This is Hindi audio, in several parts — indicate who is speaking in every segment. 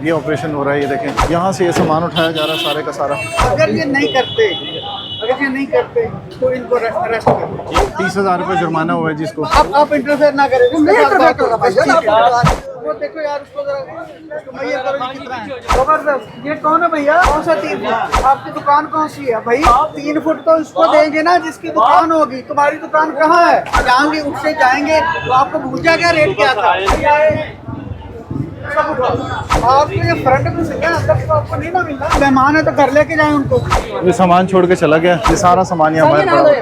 Speaker 1: ये ऑपरेशन हो रहा है, ये देखें यहाँ से ये सामान उठाया जा रहा है सारे का सारा।
Speaker 2: अगर ये नहीं करते तो इनको अरेस्ट करें।
Speaker 1: 30,000 रुपये जुर्माना हुआ है जिसको।
Speaker 2: आप इंटरफेयर ना करें, वो देखो यार उसको जरा ये करो कितना है जबरदस्त। ये कौन है भैया, कौन सा 3 फुट? आपकी दुकान कौन सी है भाई? 3 फुट तो इसको देंगे ना जिसकी दुकान होगी। तुम्हारी दुकान कहाँ है? जाएंगे उठ से जाएंगे तो आपको भूल जाएगा रेट क्या था। आपको ये फ्रंट में से अंदर तो आपको नहीं ना मिलना। मेहमान है तो घर लेके जाए उनको।
Speaker 1: ये सामान छोड़ के चला गया, ये सारा सामान यहाँ बाहर पड़ा हुआ था।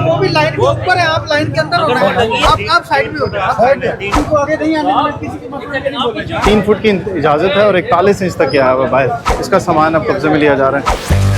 Speaker 2: वो भी लाइन के ऊपर है, आप लाइन के अंदर हो रहे हैं, आप साइड में हो जाए, इनको आगे नहीं आने किसी की मसले नहीं बोलेंगे।
Speaker 1: 3 फुट की इजाज़त है और 41 इंच तक किया है बाहर। इसका सामान अब कब्जे में लिया जा रहा है।